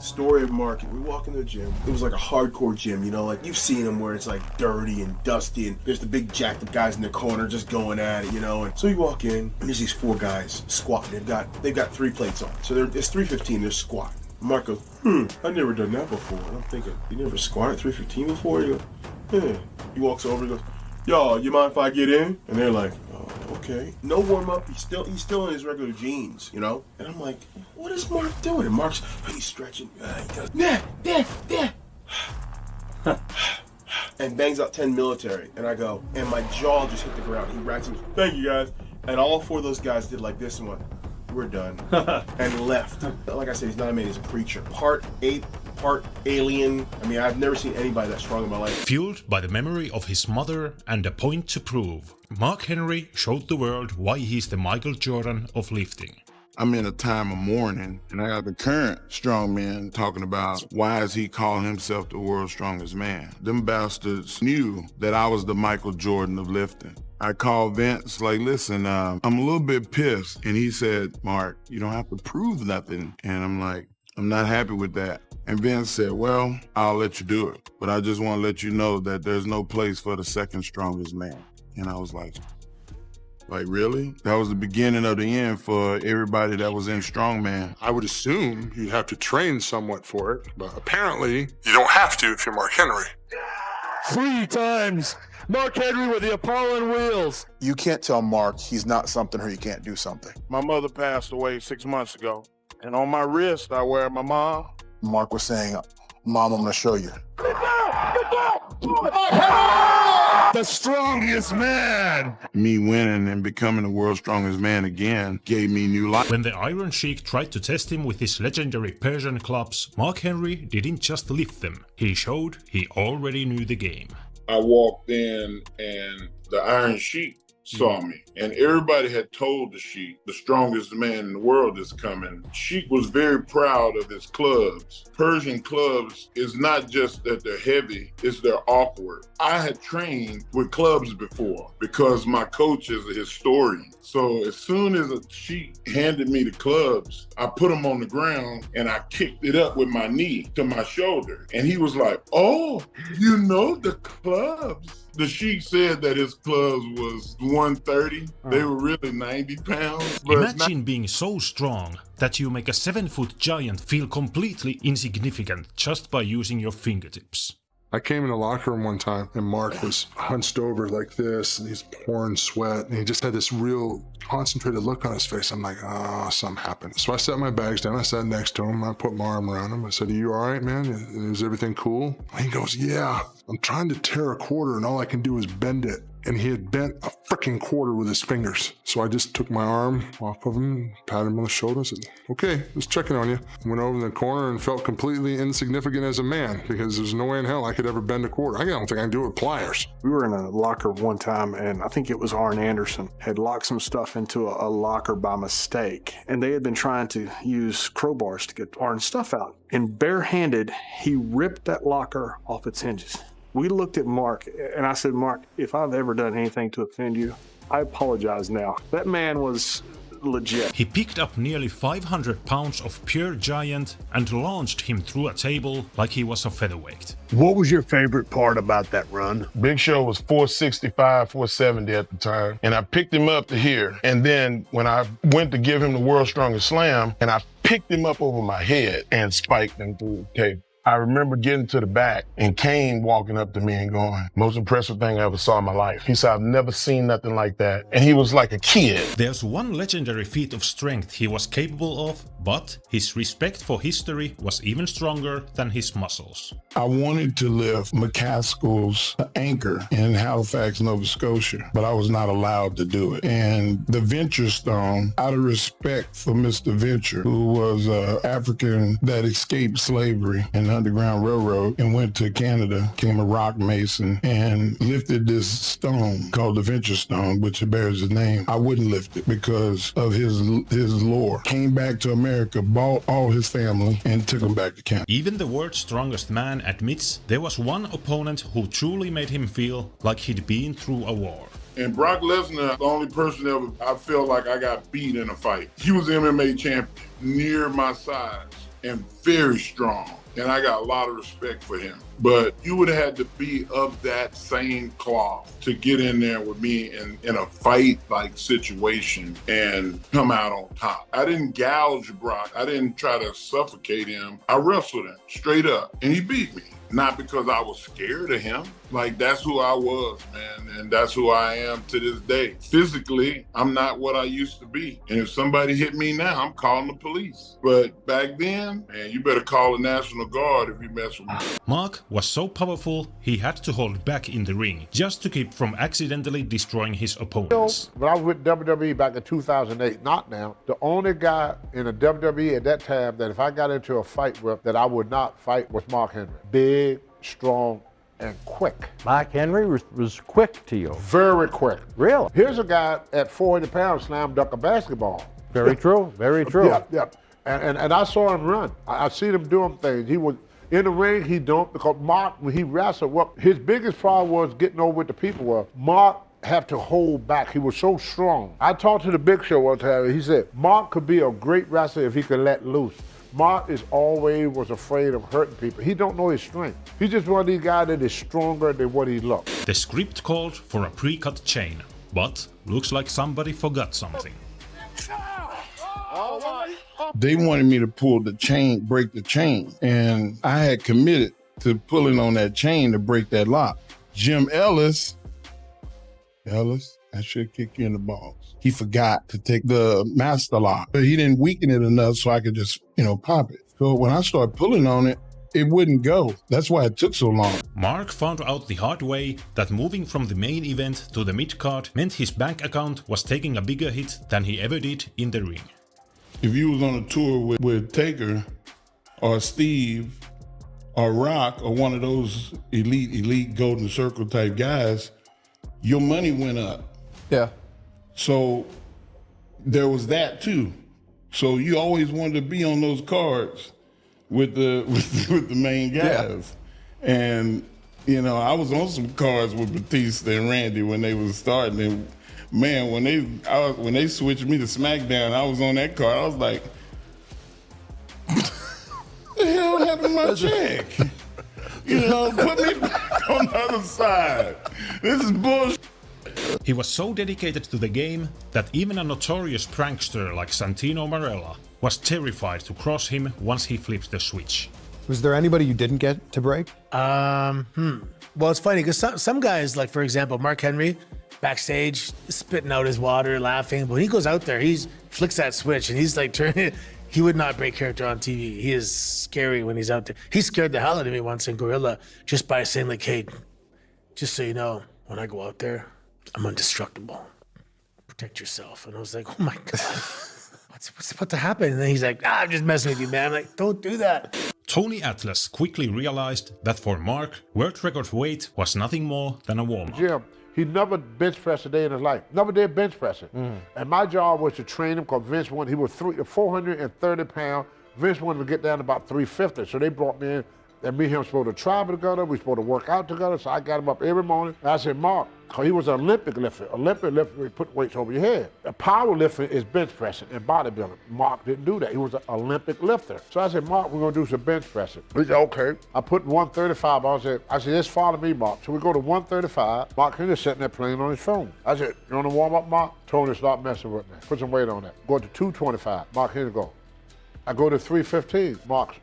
Story of Mark. We walk in the gym. It was like a hardcore gym, you know, like you've seen them where it's like dirty and dusty and there's the big jacked up guys in the corner just going at it, you know. And so you walk in and there's these 4 guys squatting. They've got 3 plates on. So it's 315, they're squatting. Mark goes, I've never done that before. And I'm thinking, you never squatted 315 before? He goes, yeah. He walks over and goes, yo, you mind if I get in? And they're like, oh, okay. No warm up. He's still in his regular jeans, you know? And I'm like, what is Mark doing? And Mark's, he's stretching. He goes, yeah. And bangs out 10 military. And I go, and my jaw just hit the ground. He racks and goes, thank you guys. And all 4 of those guys did like this and went, we're done. And left. Like I said, he's not a man, he's a creature. Part ape, part alien. I mean, I've never seen anybody that strong in my life. Fueled by the memory of his mother and a point to prove, Mark Henry showed the world why he's the Michael Jordan of lifting. I'm in a time of mourning, and I got the current strongman talking about why is he calling himself the world's strongest man. Them bastards knew that I was the Michael Jordan of lifting. I called Vince, like, listen, I'm a little bit pissed. And he said, Mark, you don't have to prove nothing. And I'm like, I'm not happy with that. And Vince said, well, I'll let you do it. But I just want to let you know that there's no place for the second strongest man. And I was like, really? That was the beginning of the end for everybody that was in strongman. I would assume you'd have to train somewhat for it, but apparently you don't have to if you're Mark Henry. 3 times! Mark Henry with the Apollo wheels. You can't tell Mark he's not something or he can't do something. My mother passed away 6 months ago, and on my wrist I wear my mom. Mark was saying, Mom, I'm gonna show you. The strongest man! Me winning and becoming the world's strongest man again gave me new life. When the Iron Sheik tried to test him with his legendary Persian clubs, Mark Henry didn't just lift them, he showed he already knew the game. I walked in and the Iron Sheik saw me. And everybody had told the Sheik, the strongest man in the world is coming. Sheik was very proud of his clubs. Persian clubs is not just that they're heavy, it's they're awkward. I had trained with clubs before because my coach is a historian. So as soon as a Sheik handed me the clubs, I put them on the ground and I kicked it up with my knee to my shoulder. And he was like, oh, you know the clubs. The Sheik said that his clubs was 130. They were really 90 pounds. But imagine being so strong that you make a 7-foot giant feel completely insignificant just by using your fingertips. I came in the locker room one time and Mark was hunched over like this and he's pouring sweat and he just had this real concentrated look on his face. I'm like, oh, something happened. So I set my bags down. I sat next to him. I put my arm around him. I said, are you all right, man? Is everything cool? And he goes, yeah. I'm trying to tear a quarter and all I can do is bend it. And he had bent a freaking quarter with his fingers. So I just took my arm off of him, patted him on the shoulder and said, okay, just checking on you. Went over in the corner and felt completely insignificant as a man because there's no way in hell I could ever bend a quarter. I don't think I can do it with pliers. We were in a locker one time and I think it was Arn Anderson had locked some stuff into a locker by mistake. And they had been trying to use crowbars to get Arn's stuff out. And barehanded, he ripped that locker off its hinges. We looked at Mark, and I said, Mark, if I've ever done anything to offend you, I apologize now. That man was legit. He picked up nearly 500 pounds of pure giant and launched him through a table like he was a featherweight. What was your favorite part about that run? Big Show was 465, 470 at the time, and I picked him up to here. And then when I went to give him the world's strongest slam, and I picked him up over my head and spiked him through the table. I remember getting to the back and Kane walking up to me and going, most impressive thing I ever saw in my life. He said, I've never seen nothing like that. And he was like a kid. There's one legendary feat of strength he was capable of, but his respect for history was even stronger than his muscles. I wanted to lift McCaskill's anchor in Halifax, Nova Scotia, but I was not allowed to do it. And the Venture Stone, out of respect for Mr. Venture, who was an African that escaped slavery and Underground Railroad and went to Canada, became a rock mason and lifted this stone called the Venture Stone, which bears his name. I wouldn't lift it because of his lore. Came back to America, bought all his family and took him back to Canada. Even the world's strongest man admits there was one opponent who truly made him feel like he'd been through a war. And Brock Lesnar, the only person that I felt like I got beat in a fight. He was the MMA champion, near my size. and very strong. And I got a lot of respect for him. But you would have had to be of that same cloth to get in there with me in a fight-like situation and come out on top. I didn't gouge Brock. I didn't try to suffocate him. I wrestled him straight up, and he beat me. Not because I was scared of him. Like, that's who I was, man, and that's who I am to this day. Physically, I'm not what I used to be. And if somebody hit me now, I'm calling the police. But back then, man, you better call the National Guard if you mess with me. Mark was so powerful, he had to hold back in the ring, just to keep from accidentally destroying his opponents. When I was with WWE back in 2008, not now, the only guy in the WWE at that time that if I got into a fight with that I would not fight was Mark Henry. Big, strong, and quick. Mark Henry was quick to you. Very quick. Really? Here's a guy at 400 pounds slam dunk a basketball. Very true, very true. Yep. And I saw him run. I seen him doing things. He was in the ring, he don't, because Mark, when he wrestled, his biggest problem was getting over with the people. Mark have to hold back. He was so strong. I talked to the Big Show one time, he said, Mark could be a great wrestler if he could let loose. Mark was afraid of hurting people. He don't know his strength. He's just one of these guys that is stronger than what he looks. The script called for a pre-cut chain, but looks like somebody forgot something. They wanted me to pull the chain, break the chain, and I had committed to pulling on that chain to break that lock. Jim Ellis, I should kick you in the balls. He forgot to take the master lock, but he didn't weaken it enough so I could just, pop it. So when I started pulling on it, it wouldn't go. That's why it took so long. Mark found out the hard way that moving from the main event to the mid-card meant his bank account was taking a bigger hit than he ever did in the ring. If you was on a tour with Taker or Steve or Rock or one of those elite Golden Circle type guys, your money went up. Yeah. So there was that too. So you always wanted to be on those cards with the main guys. Yeah. And I was on some cards with Batista and Randy when they was starting. And man, when they switched me to Smackdown, I was on that card. I was like, what the hell happened to my check? Put me back on the other side. This is bullshit. He was so dedicated to the game that even a notorious prankster like Santino Marella was terrified to cross him once he flipped the switch. Was there anybody you didn't get to break? Well, it's funny because some guys, like for example, Mark Henry, backstage spitting out his water, laughing. But when he goes out there, he flicks that switch and he's like turning. He would not break character on TV. He is scary when he's out there. He scared the hell out of me once in Gorilla just by saying like, "Hey, just so you know, when I go out there, I'm indestructible. Protect yourself." And I was like, "Oh my God, what's about to happen?" And then he's like, "I'm just messing with you, man." I'm like, "Don't do that." Tony Atlas quickly realized that for Mark, world record weight was nothing more than a warm-up. Jim, he never bench pressed a day in his life. Never did bench pressing. And my job was to train him because Vince wanted, he was 430 pounds. Vince wanted to get down to about 350. So they brought me in, and me and him were supposed to travel together. We were supposed to work out together. So I got him up every morning. And I said, Mark, he was an Olympic lifter. Olympic lifter, he put weights over your head. A power lifting is bench pressing and bodybuilding. Mark didn't do that. He was an Olympic lifter. So I said, Mark, we're going to do some bench pressing. He said, okay. I put 135 on. I said, just follow me, Mark. So we go to 135. Mark Henry sitting there playing on his phone. I said, you want to warm up, Mark? Tony, stop messing with me. Put some weight on that. Go to 225. Mark Henry go. I go to 315. Mark,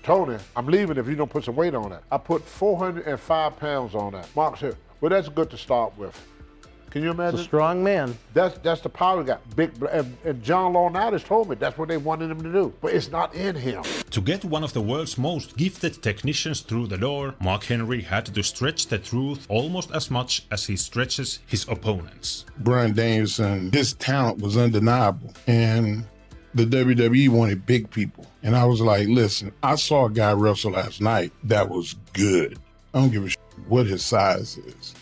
Tony, I'm leaving if you don't put some weight on that. I put 405 pounds on that. Mark said, well, that's good to start with. Can you imagine? It's a strong man. That's the power he got. And John Laurinaitis told me that's what they wanted him to do. But it's not in him. To get one of the world's most gifted technicians through the door, Mark Henry had to stretch the truth almost as much as he stretches his opponents. Bryan Danielson, his talent was undeniable. And the WWE wanted big people. And I was like, listen, I saw a guy wrestle last night that was good. I don't give a shit what his size is.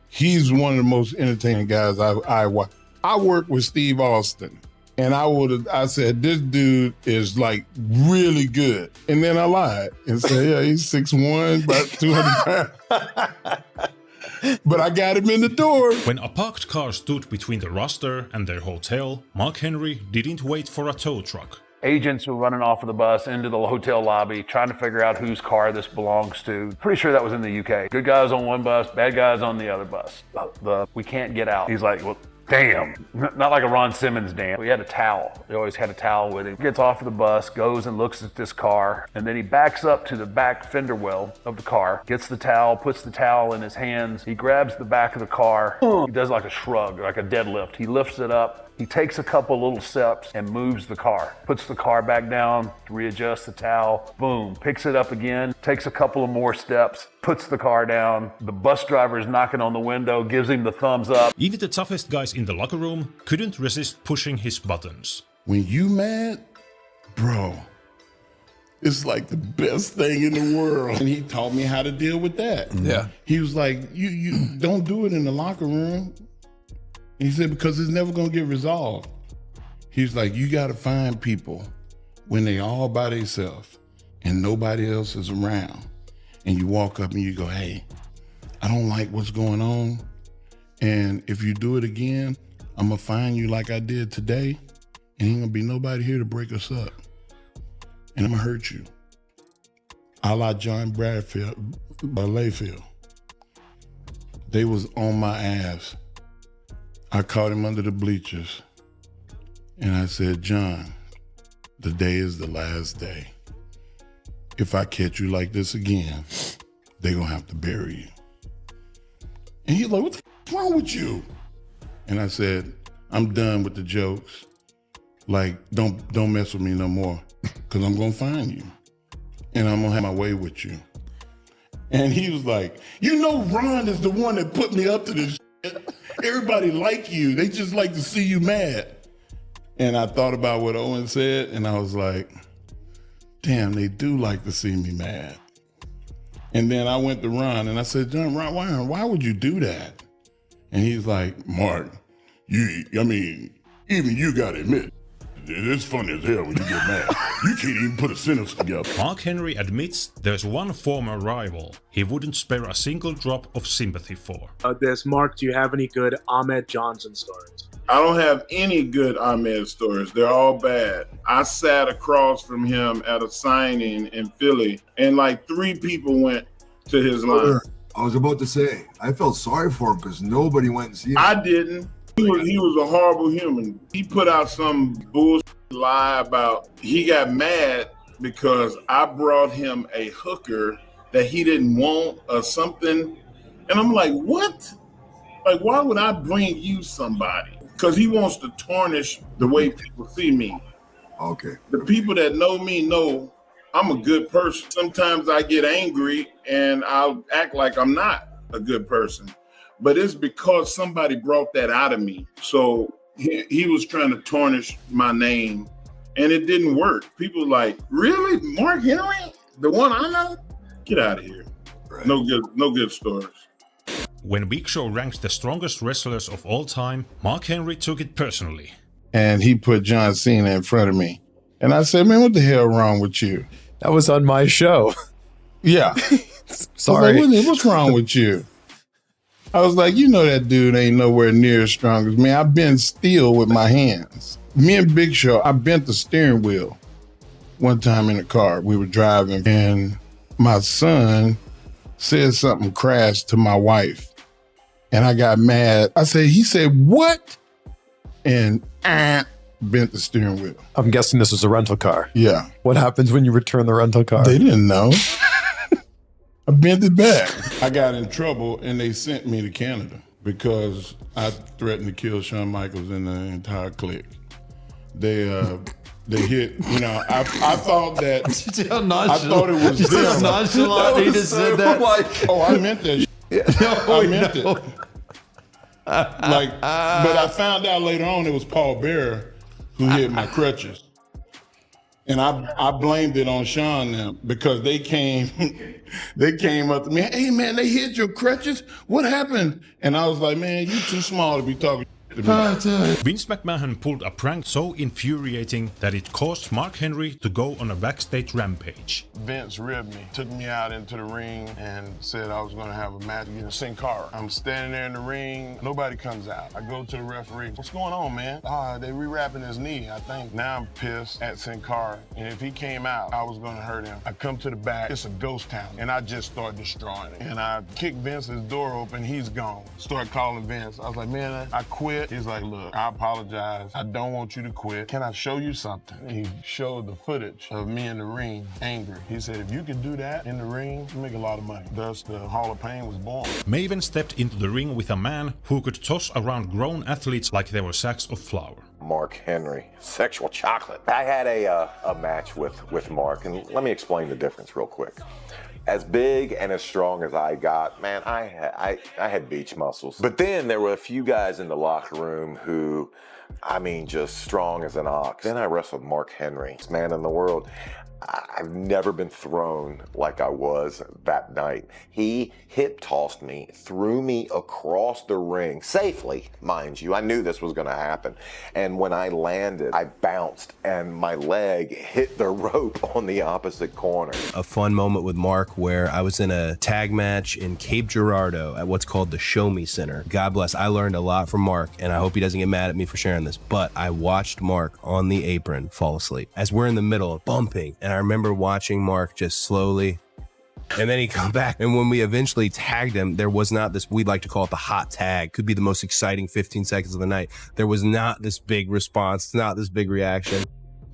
He's one of the most entertaining guys I watch. I worked with Steve Austin, and I said, this dude is like really good. And then I lied and said, yeah, he's 6'1", about 200 pounds. But I got him in the door. When a parked car stood between the roster and their hotel, Mark Henry didn't wait for a tow truck. agents were running off of the bus into the hotel lobby, trying to figure out whose car this belongs to. Pretty sure that was in the UK. Good guys on one bus, bad guys on the other bus. We can't get out. He's like, well, damn. Not like a Ron Simmons damn. We had a towel. We always had a towel with him. Gets off of the bus, goes and looks at this car, and then he backs up to the back fender well of the car, gets the towel, puts the towel in his hands. He grabs the back of the car. He does like a shrug, like a deadlift. He lifts it up. He takes a couple little steps and moves the car. Puts the car back down, readjusts the towel, boom, picks it up again, takes a couple of more steps, puts the car down. The bus driver is knocking on the window, gives him the thumbs up. Even the toughest guys in the locker room couldn't resist pushing his buttons. When you mad, bro, it's like the best thing in the world. And he taught me how to deal with that. Yeah. He was like, you don't do it in the locker room. He said, because it's never gonna get resolved. He's like, you gotta find people when they all by themselves and nobody else is around. And you walk up and you go, hey, I don't like what's going on. And if you do it again, I'm gonna find you like I did today. And ain't gonna be nobody here to break us up. And I'm gonna hurt you. A la John Bradfield, Layfield. They was on my ass. I caught him under the bleachers. And I said, John, the day is the last day. If I catch you like this again, they gonna have to bury you. And he's like, what the f wrong with you? And I said, I'm done with the jokes. Like, don't mess with me no more, because I'm gonna find you. And I'm gonna have my way with you. And he was like, you know Ron is the one that put me up to this shit. Everybody like you. They just like to see you mad. And I thought about what Owen said, and I was like, damn, they do like to see me mad. And then I went to Ron, and I said, John, Ron, why would you do that? And he's like, Mark, even you gotta admit, it's funny as hell when you get mad. You can't even put a sentence together. Mark Henry admits there's one former rival he wouldn't spare a single drop of sympathy for. Mark, do you have any good Ahmed Johnson stories? I don't have any good Ahmed stories. They're all bad. I sat across from him at a signing in Philly, and like 3 people went to his line. I was about to say, I felt sorry for him because nobody went and seen him. I didn't. He was a horrible human. He put out some bullshit lie about he got mad because I brought him a hooker that he didn't want or something. And I'm like, what? Like, why would I bring you somebody? Because he wants to tarnish the way people see me. Okay. The people that know me know I'm a good person. Sometimes I get angry and I'll act like I'm not a good person. But it's because somebody brought that out of me. So he was trying to tarnish my name, and it didn't work. People like, really? Mark Henry? The one I know? Get out of here. Right. No good stories. When Big Show ranked the strongest wrestlers of all time, Mark Henry took it personally. And he put John Cena in front of me. And I said, man, what the hell wrong with you? That was on my show. Yeah. Sorry. Like, what's wrong with you? I was like, you know that dude ain't nowhere near as strong as me. I bend steel with my hands. Me and Big Show, I bent the steering wheel one time in the car. We were driving, and my son said something crass to my wife. And I got mad. He said, what? And bent the steering wheel. I'm guessing this was a rental car. Yeah. What happens when you return the rental car? They didn't know. I bent it back. I got in trouble and they sent me to Canada because I threatened to kill Shawn Michaels and the entire Kliq. They hit, I thought that, I thought it was them. Nonchalant, he just said that. I meant that I meant it. But I found out later on it was Paul Bearer who hit my crutches. And I blamed it on Shawn now because they came up to me, hey man, they hit your crutches? What happened? And I was like, man, you too small to be talking. Vince McMahon pulled a prank so infuriating that it caused Mark Henry to go on a backstage rampage. Vince ribbed me, took me out into the ring and said I was going to have a match against Sin Cara. I'm standing there in the ring, nobody comes out. I go to the referee, what's going on, man? They rewrapping his knee, I think. Now I'm pissed at Sin Cara, and if he came out, I was going to hurt him. I come to the back, it's a ghost town, and I just start destroying it. And I kick Vince's door open, he's gone. Start calling Vince. I was like, man, I quit. He's like, look, I apologize. I don't want you to quit. Can I show you something? He showed the footage of me in the ring, angry. He said, if you can do that in the ring, you make a lot of money. Thus, the Hall of Pain was born. Maven stepped into the ring with a man who could toss around grown athletes like they were sacks of flour. Mark Henry, sexual chocolate. I had a match with Mark, and let me explain the difference real quick. As big and as strong as I got, man, I had beach muscles. But then there were a few guys in the locker room who, I mean, just strong as an ox. Then I wrestled Mark Henry, man in the world. I've never been thrown like I was that night. He hip tossed me, threw me across the ring, safely, mind you. I knew this was gonna happen. And when I landed, I bounced and my leg hit the rope on the opposite corner. A fun moment with Mark where I was in a tag match in Cape Girardeau at what's called the Show Me Center. God bless, I learned a lot from Mark, and I hope he doesn't get mad at me for sharing this, but I watched Mark on the apron fall asleep as we're in the middle of bumping, and I remember watching Mark just slowly, and then he come back. And when we eventually tagged him, there was not this, we'd like to call it the hot tag, could be the most exciting 15 seconds of the night. There was not this big response, not this big reaction.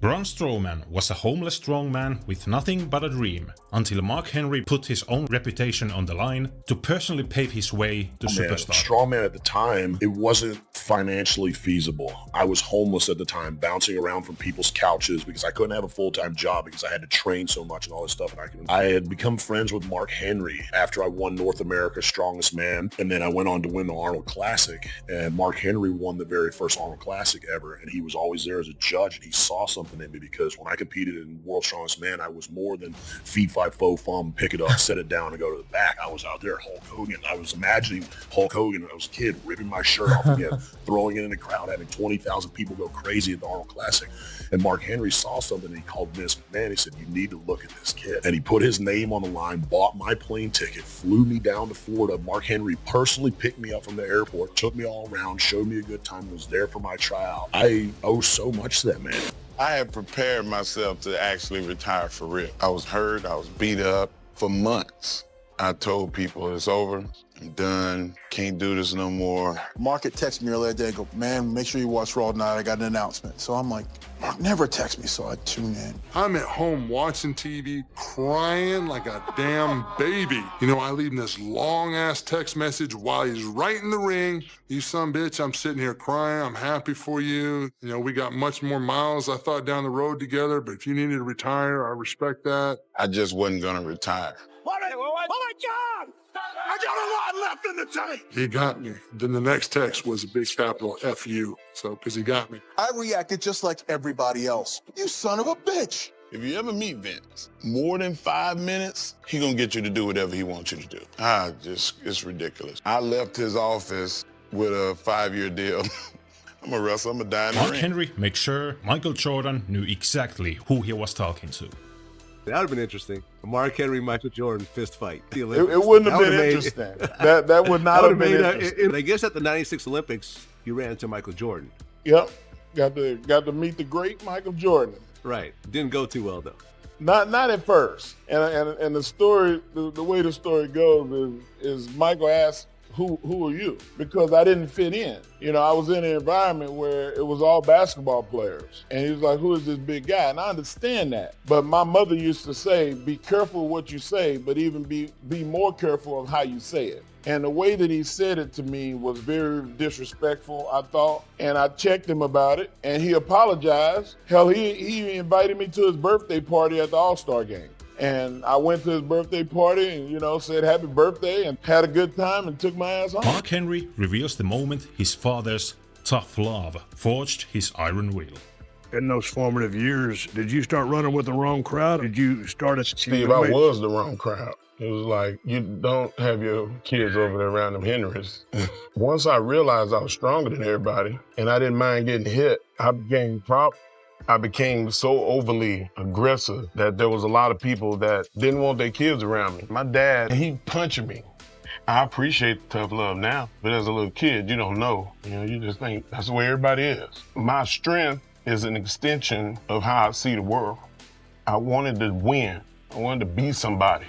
Braun Strowman was a homeless strongman with nothing but a dream, until Mark Henry put his own reputation on the line to personally pave his way to superstar. Strongman at the time, it wasn't financially feasible. I was homeless at the time, bouncing around from people's couches because I couldn't have a full-time job because I had to train so much and all this stuff. And I had become friends with Mark Henry after I won North America's Strongest Man, and then I went on to win the Arnold Classic, and Mark Henry won the very first Arnold Classic ever, and he was always there as a judge, and he saw something in me because when I competed in World's Strongest Man, I was more than feet, five, faux, thumb, pick it up, set it down, and go to the back. I was out there, Hulk Hogan. I was imagining Hulk Hogan when I was a kid, ripping my shirt off again, throwing it in the crowd, having 20,000 people go crazy at the Arnold Classic. And Mark Henry saw something, and he called Vince McMahon. He said, you need to look at this kid. And he put his name on the line, bought my plane ticket, flew me down to Florida. Mark Henry personally picked me up from the airport, took me all around, showed me a good time, was there for my tryout. I owe so much to that man. I had prepared myself to actually retire for real. I was hurt, I was beat up for months. I told people it's over, I'm done, can't do this no more. Mark had texted me earlier today and go, man, make sure you watch Raw tonight, I got an announcement. So I'm like, Mark never texts me, so I tune in. I'm at home watching TV, crying like a damn baby. You know, I leave him this long-ass text message while he's right in the ring. You son bitch, I'm sitting here crying, I'm happy for you. You know, we got much more miles, I thought, down the road together, but if you needed to retire, I respect that. I just wasn't gonna retire. Oh my God! I got a lot left in the tank! He got me. Then the next text was a big capital F-U, so, because he got me. I reacted just like everybody else. You son of a bitch! If you ever meet Vince, more than 5 minutes, he gonna get you to do whatever he wants you to do. It's ridiculous. I left his office with a 5-year deal. I'm a wrestler, I'm a die in the Mark ring. Henry made sure Michael Jordan knew exactly who he was talking to. That would have been interesting. A Mark Henry, Michael Jordan fist fight. It wouldn't have been interesting. That would not have been interesting. I guess at the 96 Olympics, you ran into Michael Jordan. Yep. Got to meet the great Michael Jordan. Right. Didn't go too well, though. Not at first. And the story, the way the story goes is Michael asked, who are you? Because I didn't fit in. You know, I was in an environment where it was all basketball players. And he was like, who is this big guy? And I understand that. But my mother used to say, be careful what you say, but even be more careful of how you say it. And the way that he said it to me was very disrespectful, I thought. And I checked him about it, and he apologized. Hell, he invited me to his birthday party at the All-Star game. And I went to his birthday party and, you know, said happy birthday and had a good time and took my ass home. Mark Henry reveals the moment his father's tough love forged his iron will. In those formative years, did you start running with the wrong crowd? Did you start at Steve, I was the wrong crowd. It was like, you don't have your kids over there around them Henrys. Once I realized I was stronger than everybody and I didn't mind getting hit, I became so overly aggressive that there was a lot of people that didn't want their kids around me. My dad, he punched me. I appreciate the tough love now, but as a little kid, you don't know. You just think that's the way everybody is. My strength is an extension of how I see the world. I wanted to win. I wanted to be somebody.